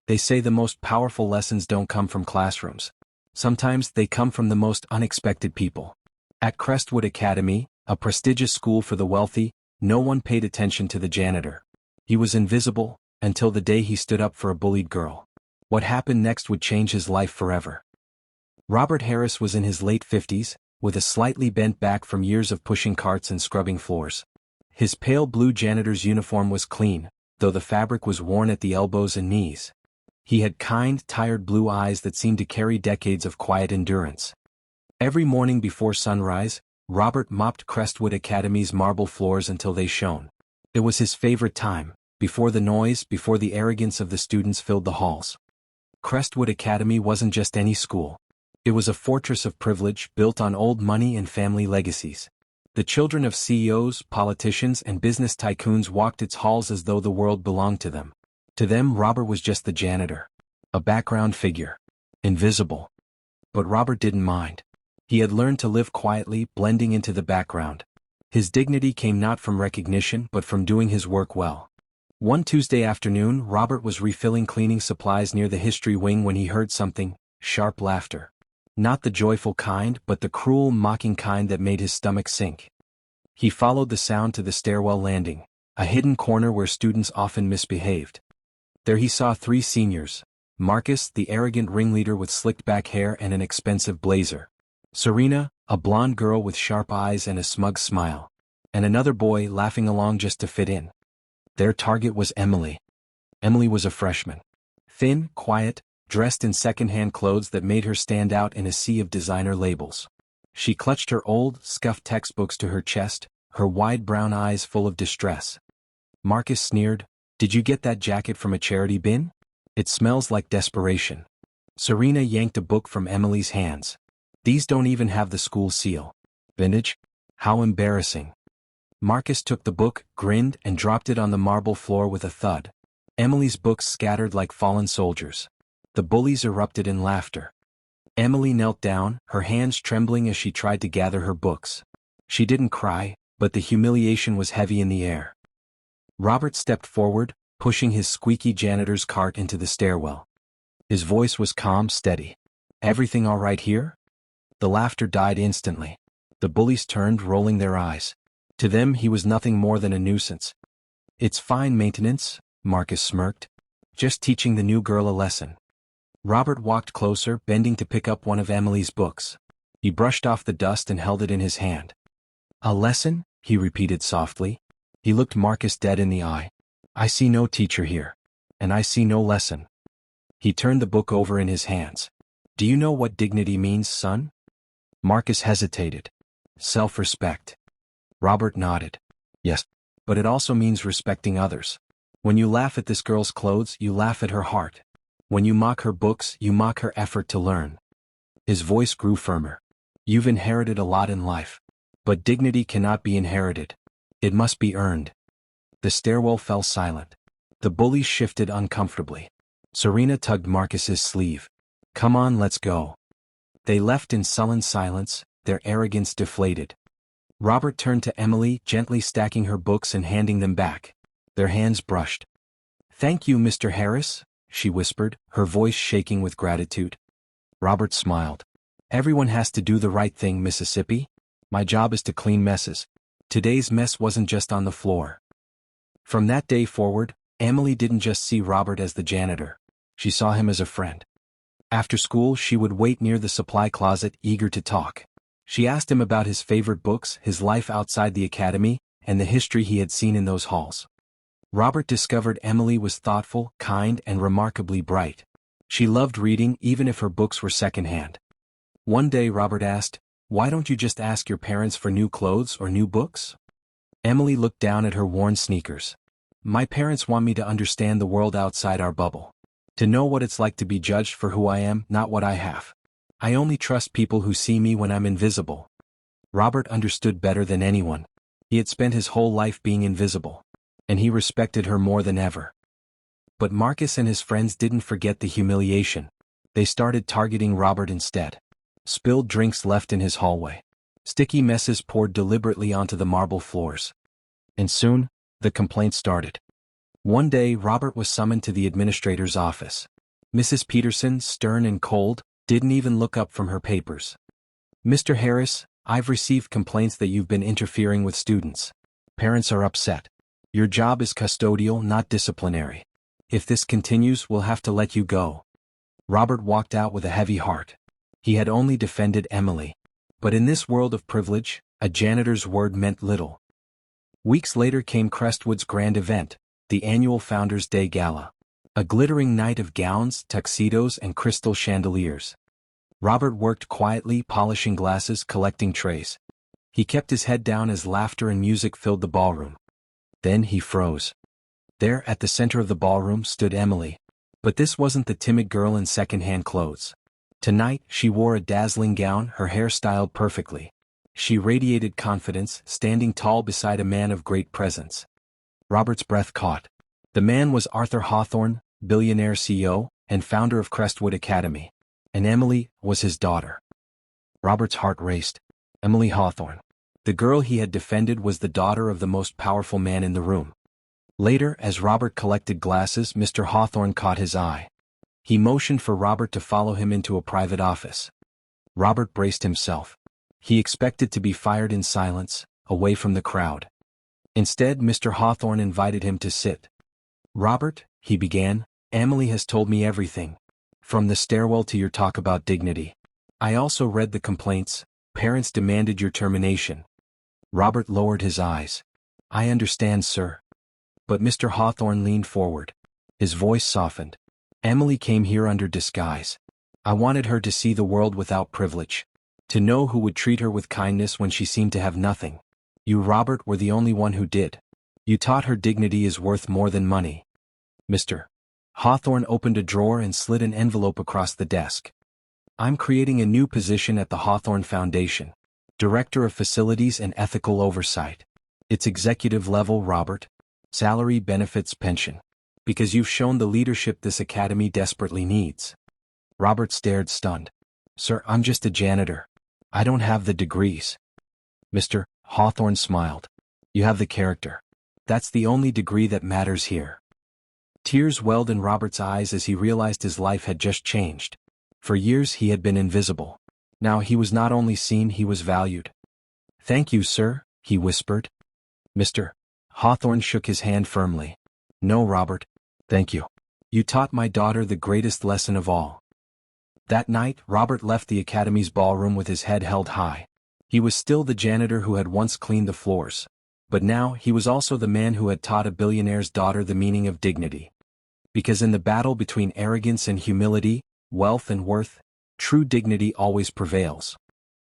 They say the most powerful lessons don't come from classrooms. Sometimes they come from the most unexpected people. At Crestwood Academy, a prestigious school for the wealthy, no one paid attention to the janitor. He was invisible, until the day he stood up for a bullied girl. What happened next would change his life forever. Robert Harris was in his late 50s, with a slightly bent back from years of pushing carts and scrubbing floors. His pale blue janitor's uniform was clean, though the fabric was worn at the elbows and knees. He had kind, tired blue eyes that seemed to carry decades of quiet endurance. Every morning before sunrise, Robert mopped Crestwood Academy's marble floors until they shone. It was his favorite time, before the noise, before the arrogance of the students filled the halls. Crestwood Academy wasn't just any school. It was a fortress of privilege built on old money and family legacies. The children of CEOs, politicians, and business tycoons walked its halls as though the world belonged to them. To them, Robert was just the janitor. A background figure. Invisible. But Robert didn't mind. He had learned to live quietly, blending into the background. His dignity came not from recognition but from doing his work well. One Tuesday afternoon, Robert was refilling cleaning supplies near the history wing when he heard something: sharp laughter. Not the joyful kind, but the cruel, mocking kind that made his stomach sink. He followed the sound to the stairwell landing, a hidden corner where students often misbehaved. There he saw 3 seniors: Marcus, the arrogant ringleader with slicked-back hair and an expensive blazer; Serena, a blonde girl with sharp eyes and a smug smile; and another boy laughing along just to fit in. Their target was Emily. Emily was a freshman. Thin, quiet, dressed in second-hand clothes that made her stand out in a sea of designer labels. She clutched her old, scuffed textbooks to her chest, her wide brown eyes full of distress. Marcus sneered, "Did you get that jacket from a charity bin? It smells like desperation." Serena yanked a book from Emily's hands. "These don't even have the school seal. Vintage? How embarrassing." Marcus took the book, grinned, and dropped it on the marble floor with a thud. Emily's books scattered like fallen soldiers. The bullies erupted in laughter. Emily knelt down, her hands trembling as she tried to gather her books. She didn't cry, but the humiliation was heavy in the air. Robert stepped forward, pushing his squeaky janitor's cart into the stairwell. His voice was calm, steady. "Everything all right here?" The laughter died instantly. The bullies turned, rolling their eyes. To them he was nothing more than a nuisance. "It's fine maintenance," Marcus smirked. "Just teaching the new girl a lesson." Robert walked closer, bending to pick up one of Emily's books. He brushed off the dust and held it in his hand. "A lesson?" he repeated softly. He looked Marcus dead in the eye. "I see no teacher here. And I see no lesson." He turned the book over in his hands. "Do you know what dignity means, son?" Marcus hesitated. "Self-respect." Robert nodded. "Yes, but it also means respecting others. When you laugh at this girl's clothes, you laugh at her heart. When you mock her books, you mock her effort to learn." His voice grew firmer. "You've inherited a lot in life. But dignity cannot be inherited. It must be earned." The stairwell fell silent. The bullies shifted uncomfortably. Serena tugged Marcus's sleeve. "Come on, let's go." They left in sullen silence, their arrogance deflated. Robert turned to Emily, gently stacking her books and handing them back. Their hands brushed. "Thank you, Mr. Harris," she whispered, her voice shaking with gratitude. Robert smiled. "Everyone has to do the right thing, Mississippi. My job is to clean messes. Today's mess wasn't just on the floor." From that day forward, Emily didn't just see Robert as the janitor. She saw him as a friend. After school, she would wait near the supply closet, eager to talk. She asked him about his favorite books, his life outside the academy, and the history he had seen in those halls. Robert discovered Emily was thoughtful, kind, and remarkably bright. She loved reading even if her books were secondhand. One day Robert asked, "Why don't you just ask your parents for new clothes or new books?" Emily looked down at her worn sneakers. "My parents want me to understand the world outside our bubble. To know what it's like to be judged for who I am, not what I have. I only trust people who see me when I'm invisible." Robert understood better than anyone. He had spent his whole life being invisible. And he respected her more than ever. But Marcus and his friends didn't forget the humiliation. They started targeting Robert instead. Spilled drinks left in his hallway. Sticky messes poured deliberately onto the marble floors. And soon, the complaints started. One day Robert was summoned to the administrator's office. Mrs. Peterson, stern and cold, didn't even look up from her papers. "Mr. Harris, I've received complaints that you've been interfering with students. Parents are upset. Your job is custodial, not disciplinary. If this continues, we'll have to let you go." Robert walked out with a heavy heart. He had only defended Emily. But in this world of privilege, a janitor's word meant little. Weeks later came Crestwood's grand event, the annual Founders' Day Gala. A glittering night of gowns, tuxedos, and crystal chandeliers. Robert worked quietly, polishing glasses, collecting trays. He kept his head down as laughter and music filled the ballroom. Then he froze. There, at the center of the ballroom, stood Emily. But this wasn't the timid girl in second-hand clothes. Tonight, she wore a dazzling gown, her hair styled perfectly. She radiated confidence, standing tall beside a man of great presence. Robert's breath caught. The man was Arthur Hawthorne, billionaire CEO, and founder of Crestwood Academy. And Emily was his daughter. Robert's heart raced. Emily Hawthorne. The girl he had defended was the daughter of the most powerful man in the room. Later, as Robert collected glasses, Mr. Hawthorne caught his eye. He motioned for Robert to follow him into a private office. Robert braced himself. He expected to be fired in silence, away from the crowd. Instead, Mr. Hawthorne invited him to sit. "Robert," he began, "Emily has told me everything. From the stairwell to your talk about dignity. I also read the complaints. Parents demanded your termination." Robert lowered his eyes. "I understand, sir." But Mr. Hawthorne leaned forward. His voice softened. "Emily came here under disguise. I wanted her to see the world without privilege. To know who would treat her with kindness when she seemed to have nothing. You, Robert, were the only one who did. You taught her dignity is worth more than money." Mr. Hawthorne opened a drawer and slid an envelope across the desk. "I'm creating a new position at the Hawthorne Foundation. Director of Facilities and Ethical Oversight. It's executive level, Robert. Salary, benefits, pension. Because you've shown the leadership this academy desperately needs." Robert stared stunned. "Sir, I'm just a janitor. I don't have the degrees." Mr. Hawthorne smiled. "You have the character. That's the only degree that matters here." Tears welled in Robert's eyes as he realized his life had just changed. For years he had been invisible. Now he was not only seen, he was valued. "Thank you, sir," he whispered. Mr. Hawthorne shook his hand firmly. "No, Robert. Thank you. You taught my daughter the greatest lesson of all." That night, Robert left the academy's ballroom with his head held high. He was still the janitor who had once cleaned the floors. But now he was also the man who had taught a billionaire's daughter the meaning of dignity. Because in the battle between arrogance and humility, wealth and worth, true dignity always prevails.